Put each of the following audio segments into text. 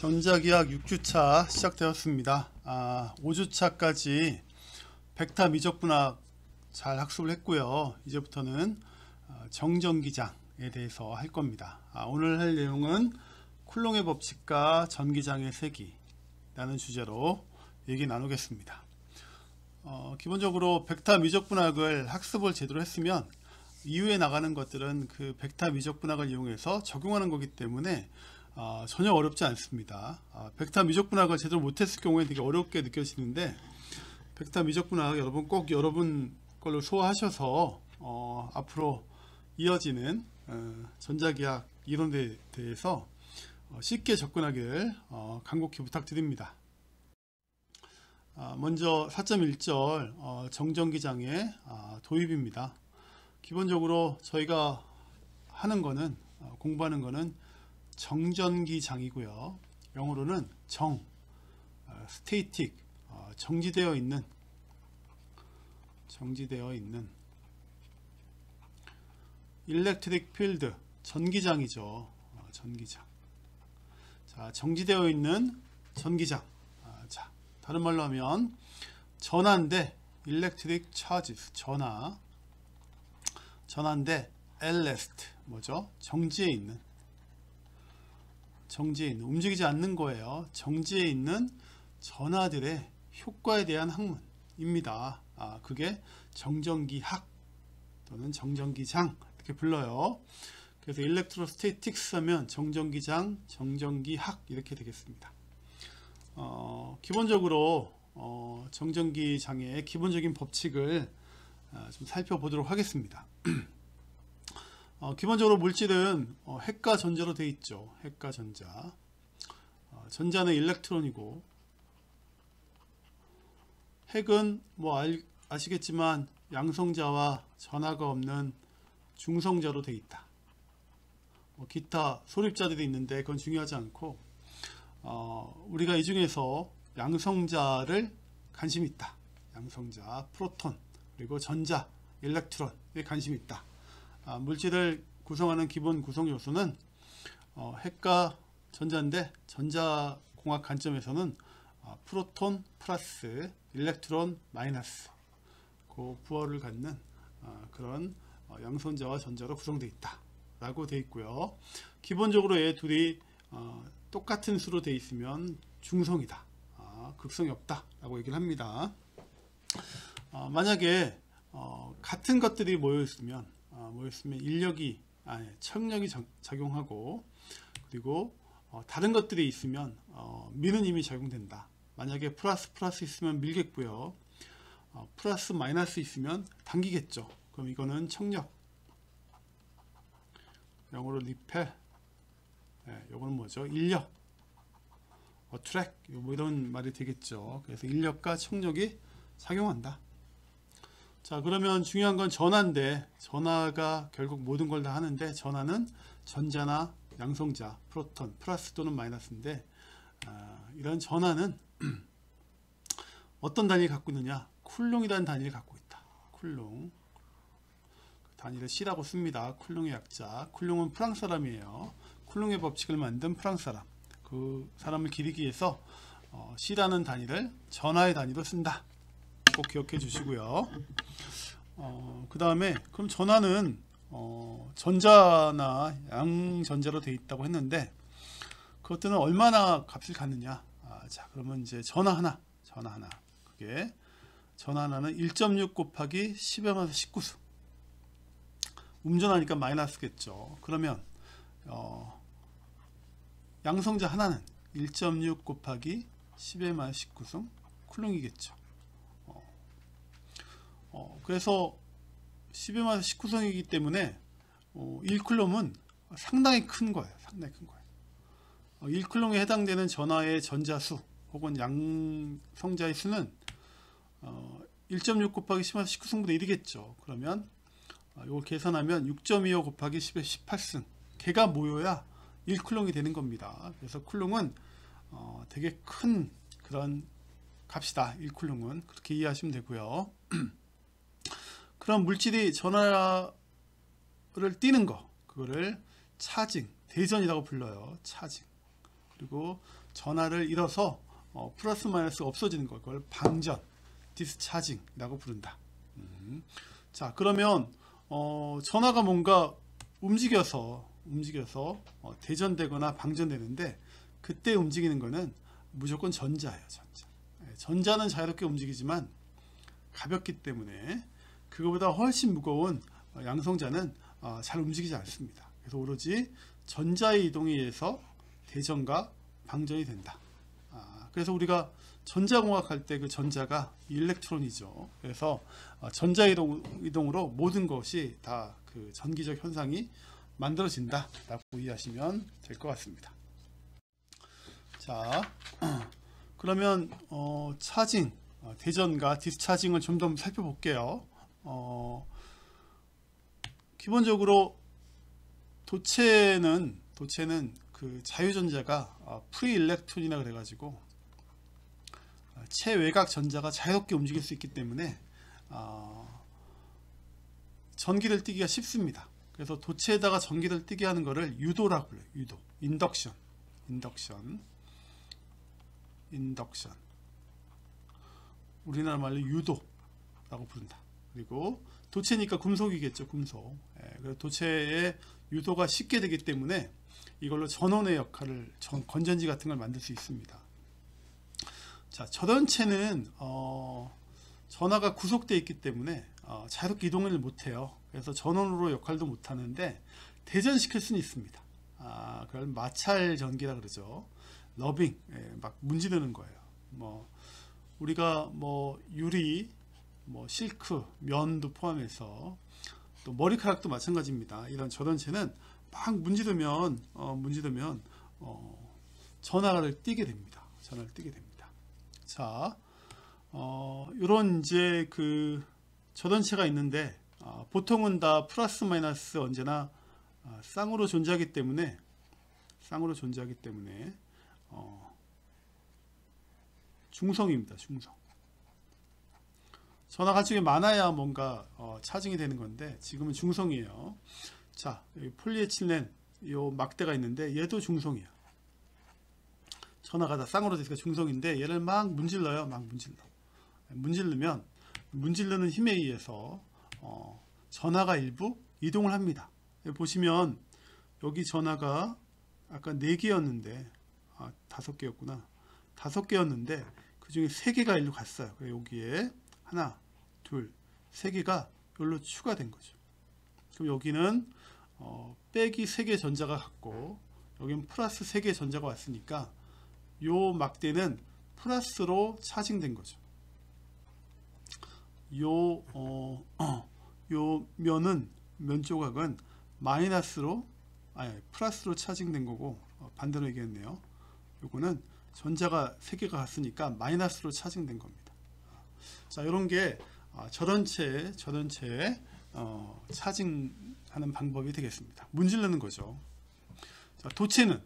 전자기학 6주차 시작되었습니다. 5주차까지 벡터 미적분학 잘 학습을 했고요. 이제부터는 정전기장에 대해서 할 겁니다. 오늘 할 내용은 쿨롱의 법칙과 전기장의 세기라는 주제로 얘기 나누겠습니다. 기본적으로 벡터 미적분학을 학습을 제대로 했으면 이후에 나가는 것들은 그 벡터 미적분학을 이용해서 적용하는 거기 때문에 전혀 어렵지 않습니다. 벡터 미적분학을 제대로 못했을 경우에 되게 어렵게 느껴지는데, 벡터 미적분학 여러분 꼭 여러분 걸로 소화하셔서 앞으로 이어지는 전자기학 이론에 대해서 쉽게 접근하기를 간곡히 부탁드립니다. 먼저 4.1절 정전기장의 도입입니다. 기본적으로 저희가 하는 거는 공부하는 거는 정전기장이고요. 영어로는 스테이틱, 정지되어 있는 일렉트릭 필드, 전기장이죠. 전기장. 자, 정지되어 있는 전기장. 자, 다른 말로 하면 전하인데 일렉트릭 차지스, 전하인데 엘레스트, 뭐죠? 정지에 있는 움직이지 않는 거예요. 정지에 있는 전하들의 효과에 대한 학문입니다. 그게 정전기학 또는 정전기장 이렇게 불러요. 그래서 일렉트로스테이틱스 하면 정전기장, 정전기학 이렇게 되겠습니다. 기본적으로 정전기장의 기본적인 법칙을 좀 살펴보도록 하겠습니다. 기본적으로 물질은 핵과 전자로 되어 있죠. 핵과 전자. 전자는 일렉트론이고, 핵은 뭐 아시겠지만 양성자와 전하가 없는 중성자로 되어 있다. 기타 소립자들이 있는데 그건 중요하지 않고, 우리가 이 중에서 양성자를 관심이 있다. 양성자, 프로톤, 그리고 전자, 일렉트론에 관심이 있다. 물질을 구성하는 기본 구성 요소는 핵과 전자인데, 전자공학 관점에서는 프로톤 플러스 일렉트론 마이너스 그 부호를 갖는 그런 양성자와 전자로 구성되어 있다 라고 되어 있고요. 기본적으로 얘 둘이 똑같은 수로 되어 있으면 중성이다, 극성이 없다 라고 얘기를 합니다. 만약에 같은 것들이 모여있으면 척력이 작용하고, 그리고 다른 것들이 있으면 미는 힘이 작용된다. 만약에 플러스 있으면 밀겠고요. 플러스 마이너스 있으면 당기겠죠. 그럼 이거는 척력, 영어로 리펠, 이거는 뭐죠? 인력, 트랙, 뭐 이런 말이 되겠죠. 그래서 인력과 척력이 작용한다. 자, 그러면 중요한 건 전하인데, 전하가 결국 모든 걸 다 하는데, 전하는 전자나 양성자, 프로톤, 플러스 또는 마이너스인데, 이런 전하는 어떤 단위를 갖고 있느냐? 쿨롱이라는 단위를 갖고 있다. 쿨롱. 단위를 C라고 씁니다. 쿨롱의 약자. 쿨롱은 프랑스 사람이에요. 쿨롱의 법칙을 만든 프랑스 사람. 그 사람을 기리기 위해서 C라는 단위를 전하의 단위로 쓴다. 꼭 기억해 주시고요. 그 다음에 그럼 전하는 전자나 양전자로 되어 있다고 했는데, 그것들은 얼마나 값을 갖느냐? 자, 그러면 이제 전하 하나 그게 전하 하나는 1.6 곱하기 10의 마이너스 19수. 음전하니까 마이너스겠죠. 그러면 양성자 하나는 1.6 곱하기 10의 마이너스 19수 쿨롱이겠죠. 그래서 10의 마이너스 19성이기 때문에 1쿨롬은 상당히 큰 거예요. 1쿨롬에 해당되는 전하의 전자수 혹은 양성자의 수는 1.6 곱하기 10의 마이너스 19승보다 1이겠죠. 그러면 이걸 계산하면 6.25 곱하기 10의 18승, 걔가 모여야 1쿨롱이 되는 겁니다. 그래서 쿨롱은 되게 큰 그런 값이다. 1쿨롱은 그렇게 이해하시면 되고요. 그럼 물질이 전하를 띄는 거, 그거를 차징, 대전이라고 불러요. 차징. 그리고 전하를 잃어서 플러스 마이너스가 없어지는 걸, 그걸 방전, 디스차징이라고 부른다. 자, 그러면 전하가 뭔가 움직여서 대전되거나 방전되는데, 그때 움직이는 거는 무조건 전자예요. 전자는 자유롭게 움직이지만 가볍기 때문에 그거보다 훨씬 무거운 양성자는 잘 움직이지 않습니다. 그래서 오로지 전자의 이동에 의해서 대전과 방전이 된다. 그래서 우리가 전자공학 할 때 그 전자가 일렉트론이죠. 그래서 전자 이동으로 모든 것이 다 그 전기적 현상이 만들어진다 라고 이해하시면 될 것 같습니다. 자, 그러면 차징, 대전과 디스차징을 좀 더 살펴볼게요. 기본적으로 도체는 그 자유전자가 프리일렉트론이라 그래가지고 체외곽 전자가 자유롭게 움직일 수 있기 때문에 전기를 띠기가 쉽습니다. 그래서 도체에다가 전기를 띠게 하는 것을 유도라고 불러요. 유도, 인덕션. 우리나라 말로 유도라고 부른다. 그리고 도체니까 금속이겠죠. 금속. 그래서 도체의 유도가 쉽게 되기 때문에 이걸로 전원의 역할을, 건전지 같은 걸 만들 수 있습니다. 자, 저전체는 전하가 구속되어 있기 때문에 자유롭게 이동을 못해요. 그래서 전원으로 역할도 못하는데 대전시킬 수는 있습니다. 그걸 마찰 전기라 그러죠. 러빙, 막 문지르는 거예요. 우리가 유리, 실크, 면도 포함해서 또 머리카락도 마찬가지입니다. 이런 저전체는 막 문지르면 전하를 띠게 됩니다. 자, 이런 이제 그 저전체가 있는데 보통은 다 플러스 마이너스 언제나 쌍으로 존재하기 때문에 중성입니다. 중성. 전하가 쪽에 많아야 뭔가 차징이 되는 건데 지금은 중성이에요. 자, 여기 폴리에틸렌 요 막대가 있는데 얘도 중성이야. 전하가 다 쌍으로 되니까 중성인데 얘를 막 문질러요. 문지르는 힘에 의해서 전하가 일부 이동을 합니다. 여기 보시면 여기 전하가 아까 4개였는데 5개였구나. 5개였는데 그 중에 3개가 일로 갔어요. 그래서 여기에 하나, 둘, 3개가 여기로 추가된 거죠. 그럼 여기는 빼기 3개 전자가 갔고 여기는 플러스 3개 전자가 왔으니까 요 막대는 플러스로 차징된 거죠. 요 면 조각은 플러스로 차징된 거고, 반대로 얘기했네요. 요거는 전자가 3개가 갔으니까 마이너스로 차징된 겁니다. 자, 이런 게 저전체에 차징하는 방법이 되겠습니다. 문지르는 거죠. 자, 도체는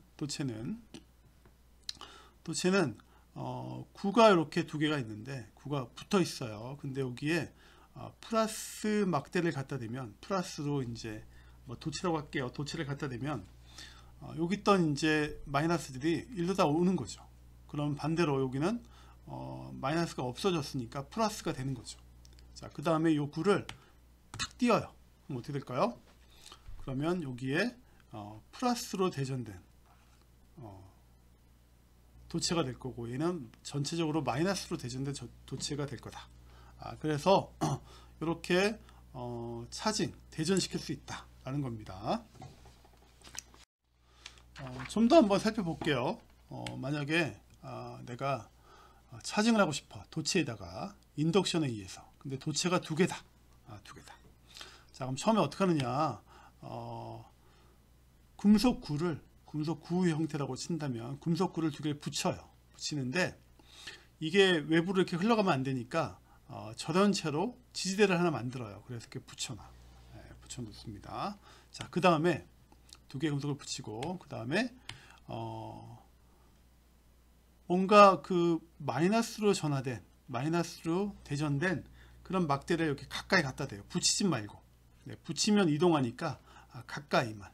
구가 이렇게 2개가 있는데 구가 붙어 있어요. 근데 여기에 플러스 막대를 갖다 대면, 플러스로 이제 도체라고 할게요. 도체를 갖다 대면 여기 있던 이제 마이너스들이 일로 다 오는 거죠. 그럼 반대로 여기는 마이너스가 없어졌으니까 플러스가 되는 거죠. 자, 그 다음에 이 구를 탁 띄어요. 그럼 어떻게 될까요? 그러면 여기에 플러스로 대전된 도체가 될 거고, 얘는 전체적으로 마이너스로 대전된 도체가 될 거다. 그래서 이렇게 차징, 대전시킬 수 있다라는 겁니다. 좀 더 한번 살펴볼게요. 만약에 내가 차징을 하고 싶어. 도체에다가 인덕션에 의해서. 근데 도체가 2개다. 2개다. 자, 그럼 처음에 어떻게 하느냐. 금속구 형태라고 친다면 금속구를 2개를 붙여요. 붙이는데 이게 외부로 이렇게 흘러가면 안 되니까 저전체로 지지대를 하나 만들어요. 그래서 이렇게 붙여놓습니다. 자, 그 다음에 2개의 금속을 붙이고, 그 다음에 뭔가 그 마이너스로 대전된 그런 막대를 이렇게 가까이 갖다 대요. 붙이지 말고. 붙이면 이동하니까 가까이만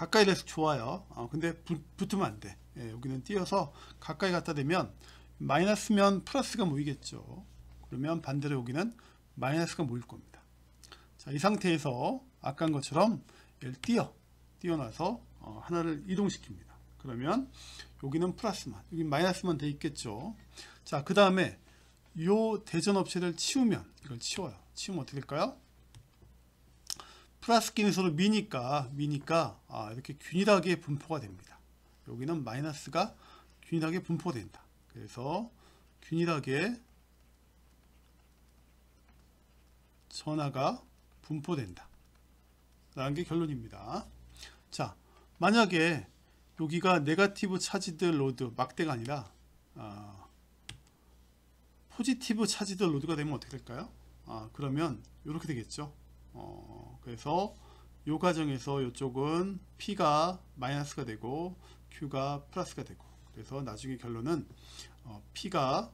가까이 돼서 좋아요. 근데 붙으면 안 돼. 예, 여기는 띄어서 가까이 갖다 대면 마이너스면 플러스가 모이겠죠. 그러면 반대로 여기는 마이너스가 모일 겁니다. 자, 이 상태에서 아까 것처럼 얘를 띄어놔서 하나를 이동시킵니다. 그러면 여기는 플러스만, 여기 마이너스만 돼 있겠죠. 자, 그 다음에 요 대전업체를 치우면, 이걸 치워요. 치우면 어떻게 될까요? 플러스 끼는 서로 미니까 이렇게 균일하게 분포가 됩니다. 여기는 마이너스가 균일하게 분포된다. 그래서 균일하게 전하가 분포된다 라는 게 결론입니다. 자, 만약에 여기가 네거티브 차지드 로드 막대가 아니라 포지티브 차지드 로드가 되면 어떻게 될까요? 그러면 이렇게 되겠죠. 그래서 이 과정에서 이쪽은 P가 마이너스가 되고 Q가 플러스가 되고, 그래서 나중에 결론은 P가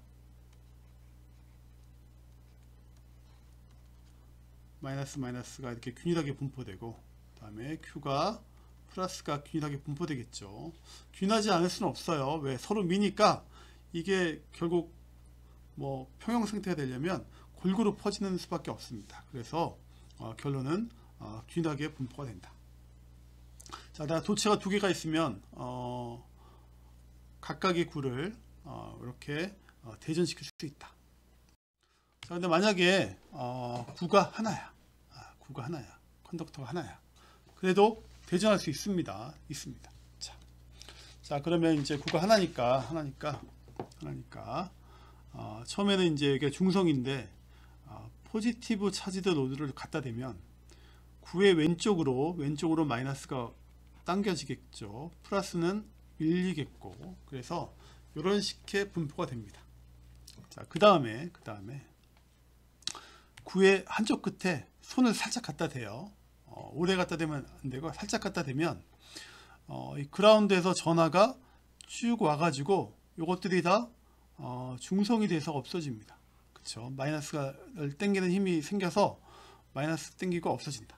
마이너스가 이렇게 균일하게 분포되고, 그 다음에 Q가 플러스가 균일하게 분포되겠죠. 균일하지 않을 수는 없어요. 왜? 서로 미니까 이게 결국 뭐 평형 상태가 되려면 골고루 퍼지는 수밖에 없습니다. 그래서 결론은 균일하게 분포가 된다. 자, 나 도체가 두 개가 있으면 각각의 구를 이렇게 대전시킬 수 있다. 자, 근데 만약에 구가 하나야. 컨덕터가 하나야. 그래도 대전할 수 있습니다. 자, 그러면 이제 구가 하나니까 처음에는 이제 이게 중성인데 포지티브 차지드 로드를 갖다 대면 구의 왼쪽으로 마이너스가 당겨지겠죠. 플러스는 밀리겠고, 그래서 이런 식의 분포가 됩니다. 자, 그 다음에 구의 한쪽 끝에 손을 살짝 갖다 대요. 오래 갖다 대면 안 되고 살짝 갖다 대면 이 그라운드에서 전하가 쭉 와가지고 이것들이 다 중성이 돼서 없어집니다. 그렇죠? 마이너스를 당기는 힘이 생겨서 마이너스 당기고 없어진다.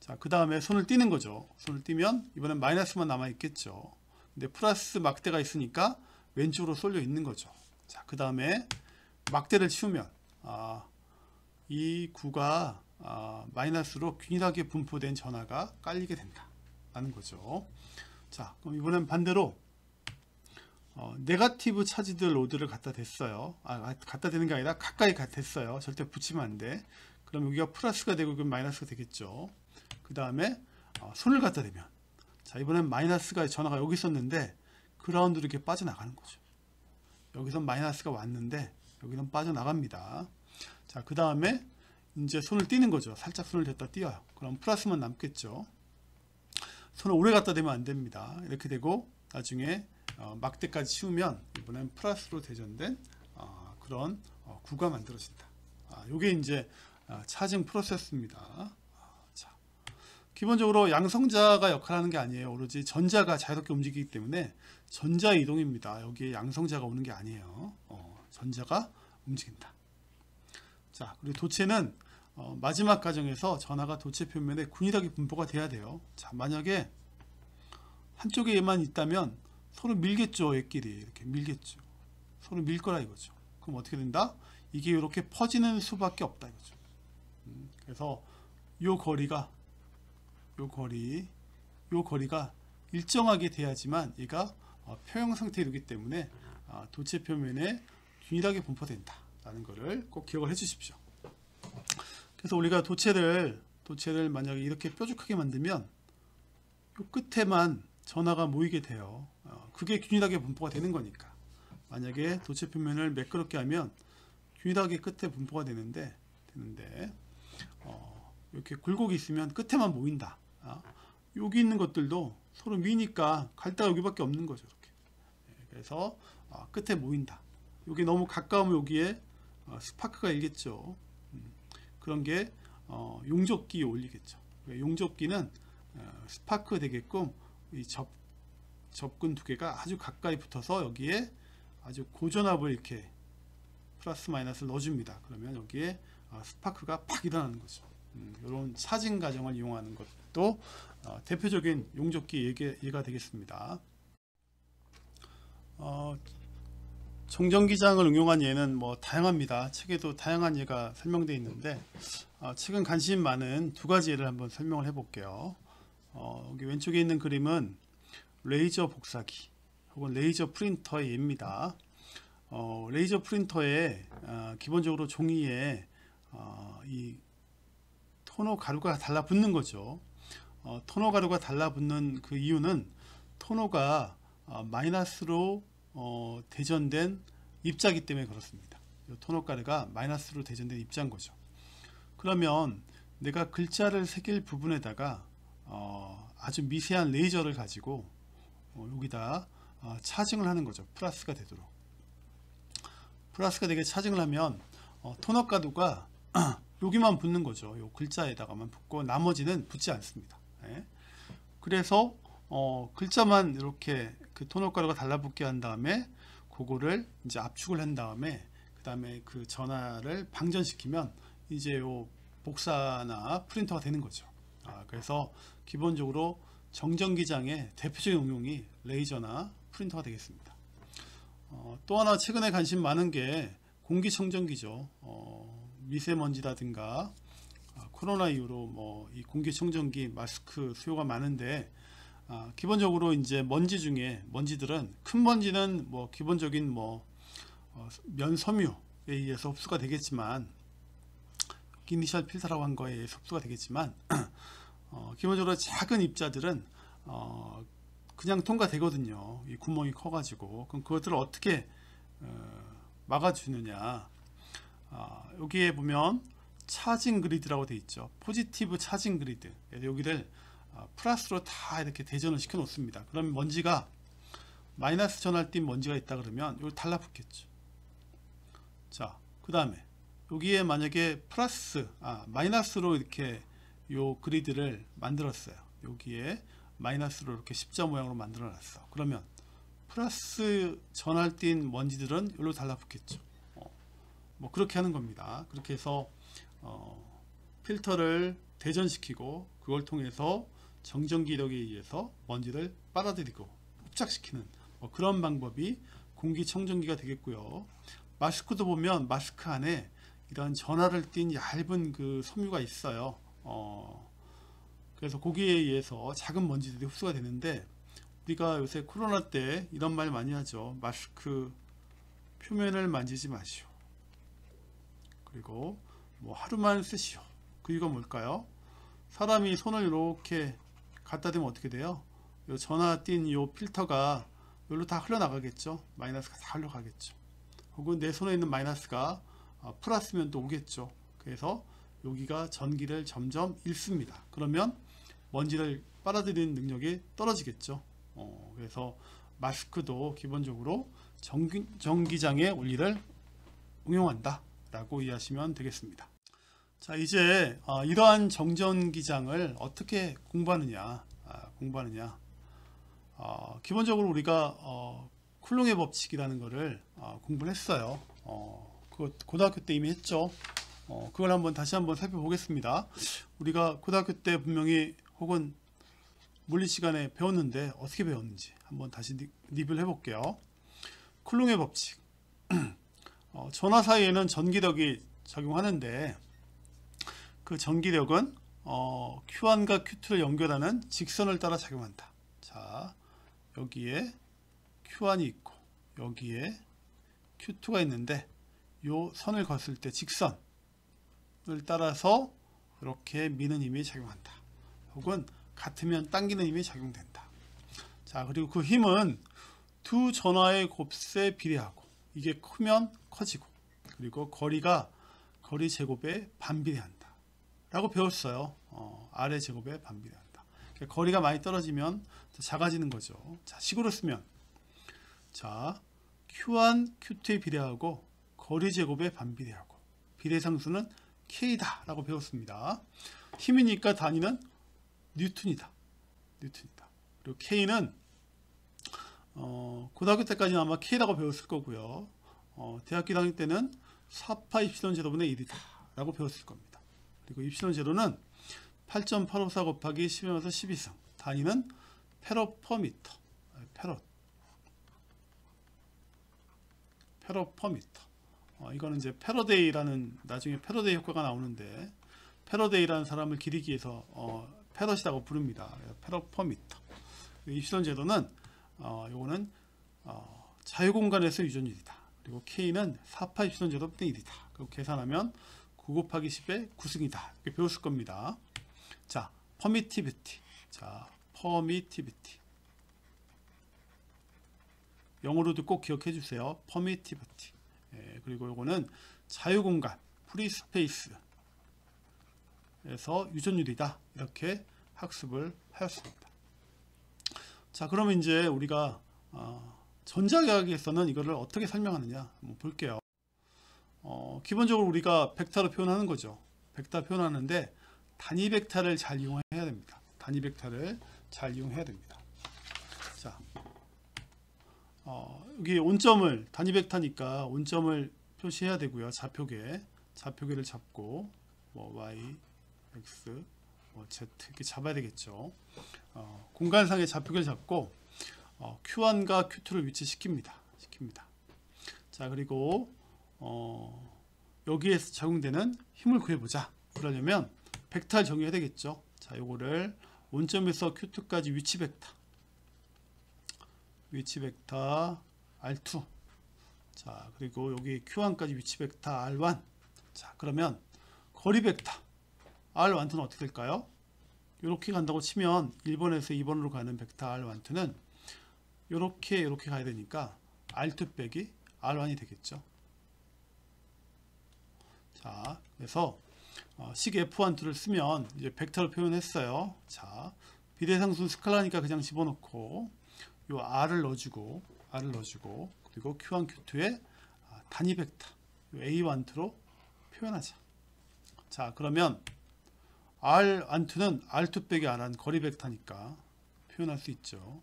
자, 그 다음에 손을 띄는 거죠. 손을 띄면 이번엔 마이너스만 남아 있겠죠. 근데 플러스 막대가 있으니까 왼쪽으로 쏠려 있는 거죠. 자, 그 다음에 막대를 치우면 이 구가 마이너스로 균일하게 분포된 전하가 깔리게 된다 라는 거죠. 자, 그럼 이번엔 반대로 네거티브 차지드 로드를 갖다 댔어요. 갖다 대는 게 아니라 가까이 댔어요. 절대 붙이면 안 돼. 그럼 여기가 플러스가 되고 그럼 마이너스가 되겠죠. 그 다음에 손을 갖다 대면, 자, 이번엔 마이너스가 전하가 여기 있었는데 그라운드로 이렇게 빠져나가는 거죠. 여기서 마이너스가 왔는데 여기는 빠져나갑니다. 자, 그 다음에 이제 손을 띄는 거죠. 살짝 손을 댔다 띄어요. 그럼 플러스만 남겠죠. 손을 오래 갖다 대면 안 됩니다. 이렇게 되고 나중에 막대까지 치우면 이번엔 플러스로 대전된 그런 구가 만들어진다. 요게 이제 차징 프로세스입니다. 자, 기본적으로 양성자가 역할하는 게 아니에요. 오로지 전자가 자유롭게 움직이기 때문에 전자 이동입니다. 여기에 양성자가 오는 게 아니에요. 전자가 움직인다. 자, 그리고 도체는 마지막 과정에서 전하가 도체 표면에 균일하게 분포가 돼야 돼요. 자, 만약에 한쪽에 얘만 있다면 서로 밀겠죠. 얘끼리 이렇게 밀겠죠. 서로 밀 거라 이거죠. 그럼 어떻게 된다? 이게 이렇게 퍼지는 수밖에 없다 이거죠. 그래서 요 거리가 일정하게 돼야지만 얘가 표형 상태에 이르기 때문에 도체 표면에 균일하게 분포된다 라는 거를 꼭 기억을 해 주십시오. 그래서 우리가 도체를 만약에 이렇게 뾰족하게 만들면 요 끝에만 전하가 모이게 돼요. 그게 균일하게 분포가 되는 거니까. 만약에 도체 표면을 매끄럽게 하면 균일하게 끝에 분포가 되는데 이렇게 굴곡이 있으면 끝에만 모인다. 여기 있는 것들도 서로 미니까 갈 데가 여기밖에 없는 거죠. 이렇게. 그래서 끝에 모인다. 여기 너무 가까우면 여기에 스파크가 일겠죠. 그런 게 용접기에 올리겠죠. 용접기는 스파크 되게끔 이 접근 두 개가 아주 가까이 붙어서 여기에 아주 고전압을 이렇게 플러스 마이너스를 넣어줍니다. 그러면 여기에 스파크가 팍 일어나는 거죠. 이런 차징 과정을 이용하는 것도 대표적인 용접기 예가 되겠습니다. 정전기장을 응용한 예는 뭐 다양합니다. 책에도 다양한 예가 설명되어 있는데 최근 관심 많은 두 가지 예를 한번 설명을 해볼게요. 여기 왼쪽에 있는 그림은 레이저 복사기 혹은 레이저 프린터의 예입니다. 레이저 프린터에 기본적으로 종이에 이 토너 가루가 달라붙는 거죠. 토너 가루가 달라붙는 그 이유는 토너가 마이너스로 대전된 입자이기 때문에 그렇습니다. 토너 가루가 마이너스로 대전된 입자인 거죠. 그러면 내가 글자를 새길 부분에다가 아주 미세한 레이저를 가지고 여기다 차징을 하는 거죠. 플러스가 되도록. 플러스가 되게 차징을 하면 토너 가루가 여기만 붙는 거죠. 요 글자에다가만 붙고 나머지는 붙지 않습니다. 네. 그래서 글자만 이렇게 그 토너 가루가 달라붙게 한 다음에 그거를 이제 압축을 한 다음에 그 다음에 그 전화를 방전시키면 이제 요 복사나 프린터가 되는 거죠. 그래서 기본적으로 정전기장의 대표적인 응용이 레이저나 프린터가 되겠습니다. 또 하나 최근에 관심 많은 게 공기청정기죠. 미세먼지라든가 코로나 이후로 뭐 이 공기청정기 마스크 수요가 많은데 기본적으로 이제 먼지 중에 먼지들은 큰 먼지는 뭐 기본적인 뭐 면섬유에 의해서 흡수가 되겠지만 이니셜 필터라고 한 거에 의해서 흡수가 되겠지만 기본적으로 작은 입자들은 그냥 통과되거든요. 이 구멍이 커가지고. 그럼 그것들을 어떻게 막아주느냐. 여기에 보면 차징 그리드라고 되어 있죠. 포지티브 차징 그리드. 여기를 플러스로 다 이렇게 대전을 시켜 놓습니다. 그러면 먼지가 마이너스 전할 띈 먼지가 있다 그러면 여기 달라붙겠죠. 자, 그 다음에 여기에 만약에 플러스 마이너스로 이렇게 요 그리드를 만들었어요. 여기에 마이너스로 이렇게 십자 모양으로 만들어 놨어. 그러면 플러스 전할 띈 먼지들은 여기로 달라붙겠죠. 뭐 그렇게 하는 겁니다. 그렇게 해서 필터를 대전시키고 그걸 통해서 정전기력에 의해서 먼지를 빨아들이고 흡착시키는 그런 방법이 공기청정기가 되겠고요. 마스크도 보면 마스크 안에 이런 전하를 띤 얇은 그 섬유가 있어요. 그래서 거기에 의해서 작은 먼지들이 흡수가 되는데 우리가 요새 코로나 때 이런 말 많이 하죠. 마스크 표면을 만지지 마시오. 그리고 뭐 하루만 쓰시오. 그 이유가 뭘까요? 사람이 손을 이렇게 갖다 대면 어떻게 돼요? 요 전하 띤 요 필터가 여기로 다 흘러나가겠죠. 마이너스가 다 흘러가겠죠. 혹은 내 손에 있는 마이너스가 플러스면 또 오겠죠. 그래서 여기가 전기를 점점 잃습니다. 그러면 먼지를 빨아들이는 능력이 떨어지겠죠. 그래서 마스크도 기본적으로 전기장의 원리를 응용한다 라고 이해하시면 되겠습니다. 자, 이제 이러한 정전기장을 어떻게 공부하느냐. 기본적으로 우리가 쿨롱의 법칙이라는 거를 공부를 했어요. 그거 고등학교 때 이미 했죠. 그걸 한번 다시 한번 살펴보겠습니다. 우리가 고등학교 때 분명히 혹은 물리 시간에 배웠는데 어떻게 배웠는지 한번 다시 리뷰를 해볼게요. 쿨롱의 법칙. 전화 사이에는 전기력이 작용하는데 그 전기력은 Q1과 Q2를 연결하는 직선을 따라 작용한다. 자, 여기에 Q1이 있고 여기에 Q2가 있는데 요 선을 걷을 때 직선을 따라서 이렇게 미는 힘이 작용한다. 혹은 같으면 당기는 힘이 작용된다. 자, 그리고 그 힘은 두 전화의 곱셈에 비례하고 이게 크면 커지고 그리고 거리가 거리 제곱에 반비례한다 라고 배웠어요. 아래 제곱에 반비례한다. 그러니까 거리가 많이 떨어지면 더 작아지는 거죠. 자, 식으로 쓰면 자, Q1, Q2에 비례하고 거리 제곱에 반비례하고 비례상수는 K다 라고 배웠습니다. 힘이니까 단위는 뉴턴이다. 그리고 K는 고등학교 때까지는 아마 K라고 배웠을 거고요. 대학교 다닐 때는 4파 입실론 제곱분의 1이다 라고 배웠을 겁니다. 그리고 입실론 제로는 8.854 곱하기 10에서 12승. 단위는 페로퍼미터. 페로퍼미터. 이거는 이제 패러데이라는, 나중에 패러데이 효과가 나오는데, 패러데이라는 사람을 기리기 위해서 패럿이라고 부릅니다. 페로퍼미터. 입실론 제로는 요거는 자유공간에서 유전율이다. 그리고 K는 4파 입실론 제로 분의 1이다. 그리고 계산하면 9 곱하기 10의 9승이다. 이렇게 배웠을 겁니다. 자, 퍼미티비티. 자, 퍼미티비티. 영어로도 꼭 기억해 주세요. 퍼미티비티. 예, 그리고 요거는 자유공간, 프리스페이스에서 유전율이다. 이렇게 학습을 하였습니다. 자, 그러면 이제 우리가 전자계학에서는 이거를 어떻게 설명하느냐 한번 볼게요. 기본적으로 우리가 벡터로 표현하는 거죠. 벡터 표현하는데 단위 벡터를 잘 이용해야 됩니다. 단위 벡터를 잘 이용해야 됩니다. 자, 여기 온점을, 단위 벡터니까 온점을 표시해야 되고요. 좌표계를 잡고 뭐 y, x, 뭐 z 이렇게 잡아야 되겠죠. 공간상의 좌표계를 잡고 Q1과 Q2를 위치시킵니다. 자, 그리고 여기에서 적용되는 힘을 구해보자. 그러려면 벡터를 정의해야 되겠죠. 자, 요거를 원점에서 Q2까지 위치 벡터 R2. 자, 그리고 여기 Q1까지 위치 벡터 R1. 자, 그러면 거리 벡터 R12는 어떻게 될까요? 이렇게 간다고 치면 1번에서 2번으로 가는 벡터 R12는 이렇게 가야 되니까 R2 빼기 R1이 되겠죠. 자, 그래서 식 F12를 쓰면 이제 벡터를 표현했어요. 자, 비대상수 스칼라니까 그냥 집어넣고 요 R을 넣어주고 그리고 Q1, Q2의 단위 벡터 A12로 표현하자. 자, 그러면 R12는 R2 빼기 R1 거리 벡터니까 표현할 수 있죠.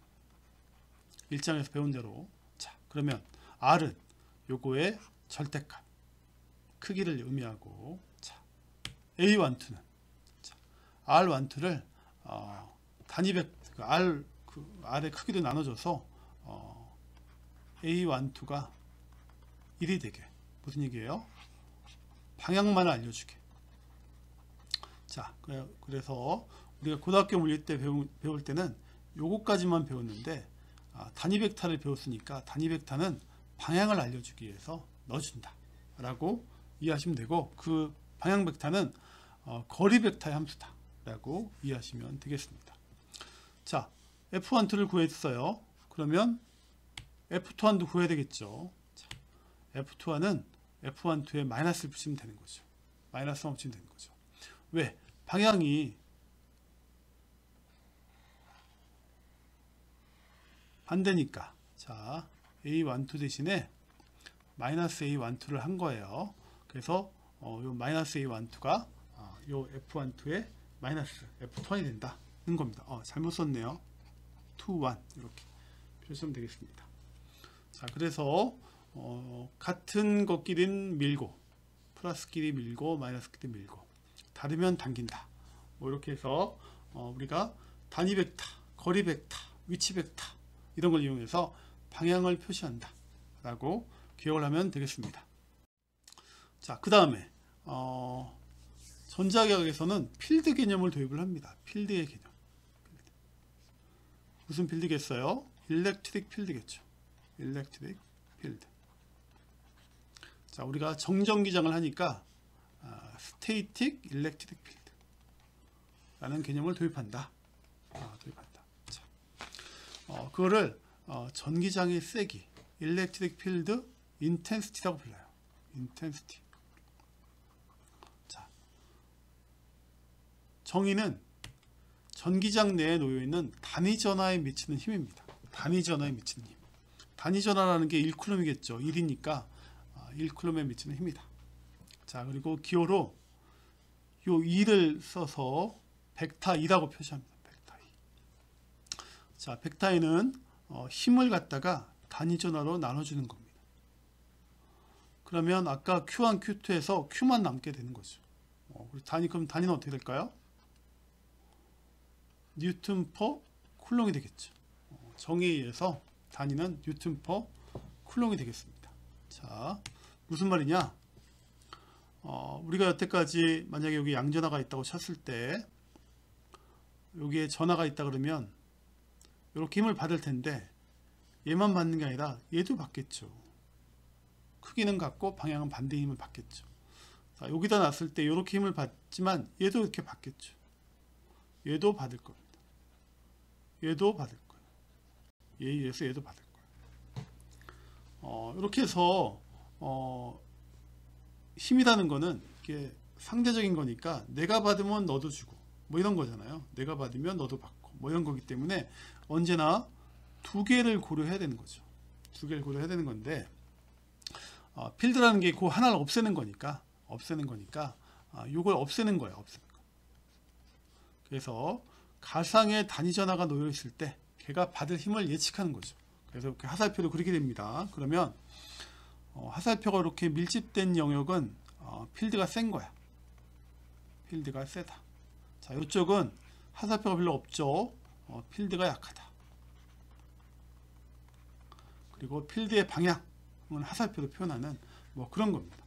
1장에서 배운 대로. 자, 그러면 R은 요거의 절대값 크기를 의미하고, 자, A12는 R12를 단위 벡터 R의 크기로 나눠줘서 A12가 1이 되게, 무슨 얘기예요? 방향만을 알려주게. 자, 그래서 우리가 고등학교 물리 때 배울 때는 요거까지만 배웠는데 단위 벡터를 배웠으니까 단위 벡터는 방향을 알려주기 위해서 넣어준다 라고 이해하시면 되고, 그 방향 벡터는 거리 벡터의 함수다 라고 이해하시면 되겠습니다. 자, F12를 구했어요. 그러면 F21도 구해야 되겠죠. 자, F21은 F12에 마이너스를 붙이면 되는 거죠. 마이너스만 붙이면 되는 거죠. 왜? 방향이 반대니까. 자, A12 대신에 마이너스 A12를 한 거예요. 그래서 요 마이너스 A12가 요 F12의 마이너스 F20이 된다는 겁니다. 잘못 썼네요. 2, 1 이렇게 표시하면 되겠습니다. 자, 그래서 같은 것끼리는 밀고, 플러스끼리 밀고, 마이너스끼리 밀고, 다르면 당긴다. 뭐 이렇게 해서 우리가 단위 벡터, 거리 벡터, 위치 벡터 이런 걸 이용해서 방향을 표시한다 라고 기억을 하면 되겠습니다. 자, 그 다음에 전자계학에서는 필드 개념을 도입을 합니다. 필드의 개념. 무슨 필드겠어요? 일렉트릭 필드겠죠. 일렉트릭 필드. 자, 우리가 정전기장을 하니까 스테이틱 일렉트릭 필드 라는 개념을 도입한다. 자, 그거를 전기장의 세기, 일렉트릭 필드 인텐시티라고 불러요. 인텐시티. 자, 정의는 전기장 내에 놓여있는 단위전하에 미치는 힘입니다. 단위전하에 미치는 힘. 단위전하라는 게 1쿨럼이겠죠. 1이니까 1쿨럼에 미치는 힘이다. 자, 그리고 기호로 요 2를 써서 벡터 2라고 표시합니다. 벡터 2. 자, 벡터 2는 힘을 갖다가 단위전하로 나눠주는 겁니다. 그러면 아까 Q1, Q2에서 Q만 남게 되는 거죠. 그럼 단위는 어떻게 될까요? 뉴턴 퍼 쿨롱이 되겠죠. 정의에 의해서 단위는 뉴턴 퍼 쿨롱이 되겠습니다. 자, 무슨 말이냐? 우리가 여태까지 만약에 여기 양전하가 있다고 쳤을 때 여기에 전하가 있다 그러면 이렇게 힘을 받을 텐데 얘만 받는 게 아니라 얘도 받겠죠. 크기는 같고 방향은 반대 힘을 받겠죠. 자, 여기다 놨을 때 이렇게 힘을 받지만 얘도 이렇게 받겠죠. 얘도 받을 겁니다. 얘도 받을 거예요. 얘에 의해서 얘도 받을 거예요. 이렇게 해서 힘이라는 거는 이게 상대적인 거니까 내가 받으면 너도 주고 뭐 이런 거잖아요. 내가 받으면 너도 받고 뭐 이런 거기 때문에 언제나 두 개를 고려해야 되는 거죠. 두 개를 고려해야 되는 건데 필드라는 게 그 하나를 없애는 거니까 이걸 없애는 거예요. 없애는 거. 그래서 가상의 단위 전하가 놓여 있을 때 걔가 받을 힘을 예측하는 거죠. 그래서 이렇게 하살표도 그렇게 됩니다. 그러면 하살표가 이렇게 밀집된 영역은 필드가 센 거야. 필드가 세다. 자, 이쪽은 하살표가 별로 없죠. 필드가 약하다. 그리고 필드의 방향은 하살표로 표현하는 뭐 그런 겁니다.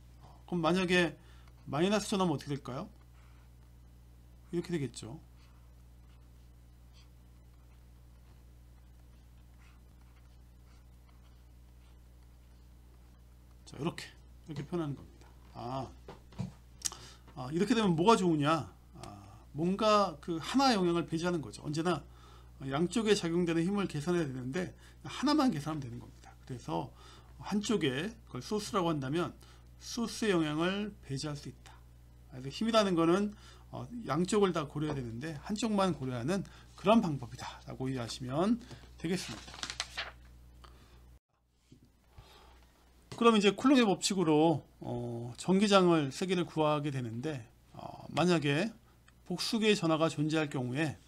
그럼 만약에 마이너스 전하면 어떻게 될까요? 이렇게 되겠죠. 자, 이렇게 표현하는 겁니다. 이렇게 되면 뭐가 좋으냐? 뭔가 그 하나 영향을 배제하는 거죠. 언제나 양쪽에 작용되는 힘을 계산해야 되는데 하나만 계산하면 되는 겁니다. 그래서 한쪽에 그걸 소스라고 한다면 소스의 영향을 배제할 수 있다. 그래서 힘이라는 거는 양쪽을 다 고려해야 되는데 한쪽만 고려하는 그런 방법이다 라고 이해하시면 되겠습니다. 그럼 이제 쿨롱의 법칙으로 전기장을 세기를 구하게 되는데 만약에 복수계의 전하가 존재할 경우에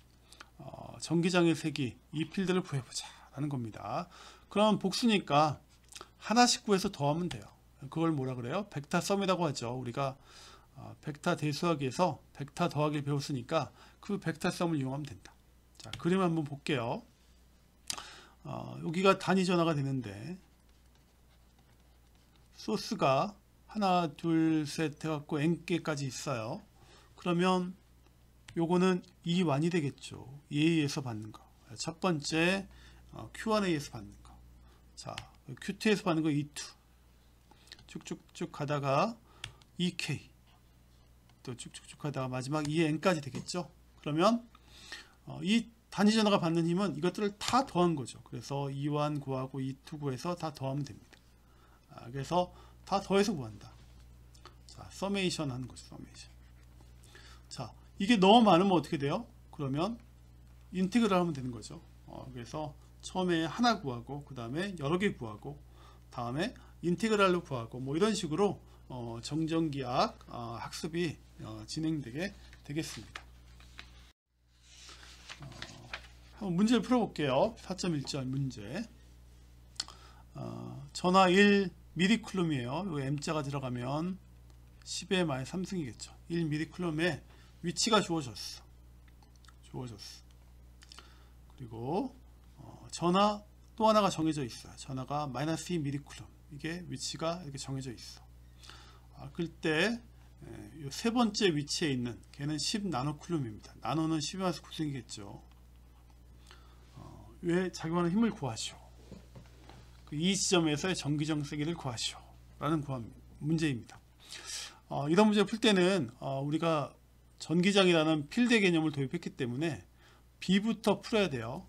전기장의 세기 이 필드를 구해보자 라는 겁니다. 그럼 복수니까 하나씩 구해서 더하면 돼요. 그걸 뭐라 그래요? 벡터 썸이라고 하죠. 우리가 벡터 대수하기에서 벡터 더하기를 배웠으니까 그 벡터 썸을 이용하면 된다. 자, 그림 한번 볼게요. 여기가 단위 전하가 되는데 소스가 하나 둘 셋 해갖고 n개까지 있어요. 그러면 요거는 E1이 되겠죠. E에 의해서 받는 거. 첫 번째 Q1에 의해서 받는 거. 자, Q2에서 받는 거 E2. 쭉쭉쭉 가다가 EK. 또 쭉쭉쭉 가다가 마지막 EN까지 되겠죠. 그러면 이 단위 전하가 받는 힘은 이것들을 다 더한 거죠. 그래서 E1 구하고 E2 구해서 다 더하면 됩니다. 그래서 다 더해서 구한다. 자, 서메이션 하는 거죠. 서메이션. 자, 이게 너무 많으면 어떻게 돼요? 그러면 인테그랄 하면 되는 거죠. 그래서 처음에 하나 구하고 그 다음에 여러 개 구하고 다음에 인테그랄로 구하고 뭐 이런 식으로 정전기학 학습이 진행되게 되겠습니다. 한번 문제를 풀어볼게요. 4.1절 문제. 전하 1mC이에요. 요 M자가 들어가면 10의 마이너스 3승이겠죠. 1mC에 위치가 주어졌어. 그리고 전하 또 하나가 정해져 있어요. 전하가 마이너스 2mC. 이게 위치가 이렇게 정해져 있어. 그때 이 세 번째 위치에 있는 걔는 10나노쿨럼입니다. 나노는 10마이너스 9승이겠죠. 왜 작용하는 힘을 구하시오. 이 지점에서의 전기정 세기를 구하시오 라는 문제입니다. 이런 문제 풀 때는 우리가 전기장이라는 필드 개념을 도입했기 때문에 B부터 풀어야 돼요.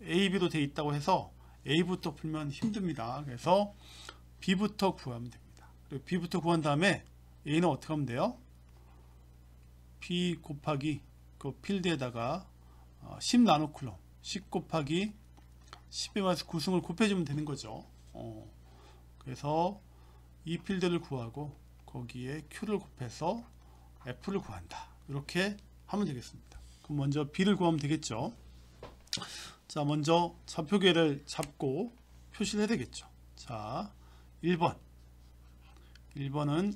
A, B로 되어 있다고 해서 A부터 풀면 힘듭니다. 그래서 B부터 구하면 됩니다. 그리고 B부터 구한 다음에 A는 어떻게 하면 돼요? B 곱하기 그 필드에다가 10나노쿨럼 10 곱하기 10의 마이너스 9승을 곱해주면 되는 거죠. 그래서 이 필드를 구하고 거기에 Q를 곱해서 F를 구한다. 이렇게 하면 되겠습니다. 그럼 먼저 B를 구하면 되겠죠. 자, 먼저 좌표계를 잡고 표시를 해야 되겠죠. 자, 1번은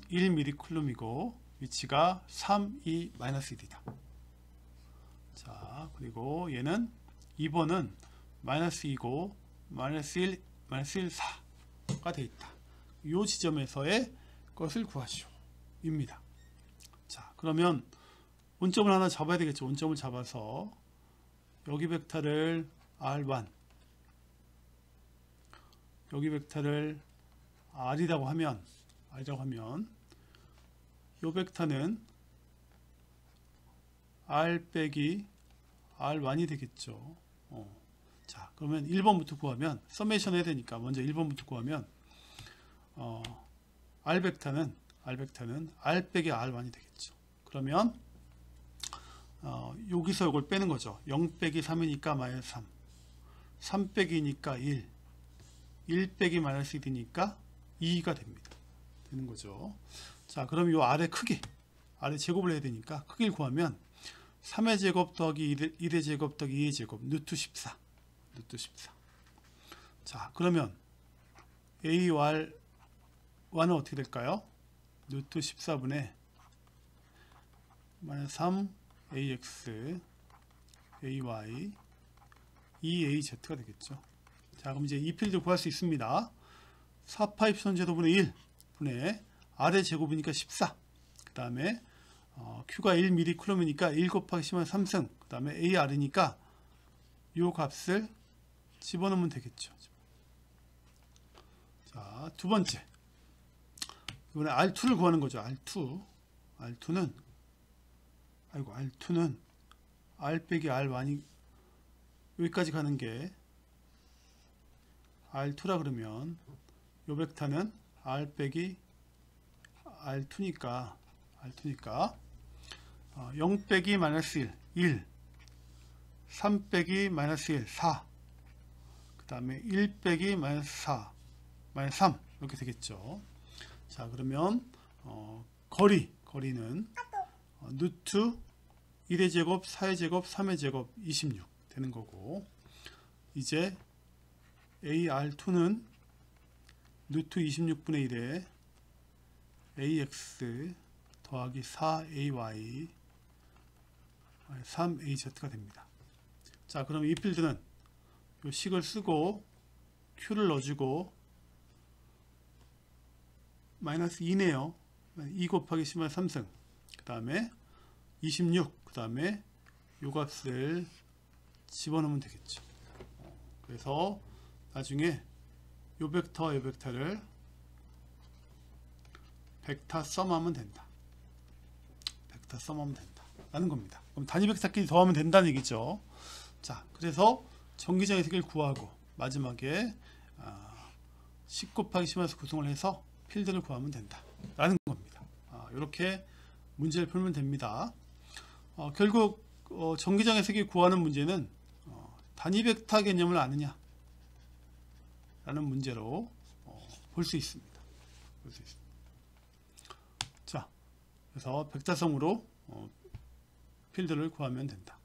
1mC이고 위치가 3, 2, 마이너스 1이다. 자, 그리고 얘는 2번은 마이너스 2고 마이너스 1, 마이너스 1, 4가 되어 있다. 이 지점에서의 것을 구하시오 입니다. 자, 그러면 원점을 하나 잡아야 되겠죠. 원점을 잡아서 여기 벡터를 R1, 여기 벡터를 R이라고 하면 이 벡터는 R 빼기 R1이 되겠죠. 자, 그러면 1번부터 구하면 서메이션 해야 되니까 먼저 1번부터 구하면 R 벡터는 R 빼기 R1이 되겠죠. 그러면 여기서 이걸 빼는 거죠. 0 빼기 3이니까 마이너스 3, 3 빼기니까 1, 1 빼기 마이너스 1이니까 2가 되는 거죠. 자, 그럼 이 R의 크기, R의 제곱을 해야 되니까 크기를 구하면 3의 제곱 더하기 1의 제곱 더하기 2의 제곱 루트 14. 자, 그러면 AR1은 어떻게 될까요? 루트 14분의 마이너스 3 AX AY 2AZ가 되겠죠. 자, 그럼 이제 이 필드 구할 수 있습니다. 4파 입선 제도분의 1 분의 R의 제곱이니까 14. 그 다음에 Q가 1mC이니까 1 곱하기 10은 3승. 그 다음에 AR이니까 이 값을 집어넣으면 되겠죠. 자, 두 번째. 이번에 R2를 구하는 거죠. R2는 R 빼기 R1이 여기까지 가는 게 R2라 그러면 요 벡터는 R 빼기 R2니까 0 빼기 마이너스 1, 3 빼기 마이너스 1, 4, 그 다음에 1 빼기 마이너스 4, 마이너스 3 이렇게 되겠죠. 자, 그러면 거리는 루트 1의 제곱, 4의 제곱, 3의 제곱 26 되는 거고, 이제 AR2는 루트 26분의 1에 AX 더하기 4AY 3AZ가 됩니다. 자, 그럼 이 필드는 이 식을 쓰고 Q를 넣어주고 마이너스 2네요. 2 곱하기 10은 3승. 그 다음에 26. 그 다음에 요 값을 집어넣으면 되겠죠. 그래서 나중에 요 벡터와 요 벡터를 벡터 썸하면 된다. 라는 겁니다. 그럼 단위 벡터끼리 더하면 된다는 얘기죠. 자, 그래서 정기장의 세기를 구하고 마지막에 10 곱하기 10에서 구성을 해서 필드를 구하면 된다 라는 겁니다. 이렇게 문제를 풀면 됩니다. 결국 정기장의 세기 구하는 문제는 단위 벡터 개념을 아느냐 라는 문제로 볼 수 있습니다. 자, 그래서 벡터성으로 필드를 구하면 된다.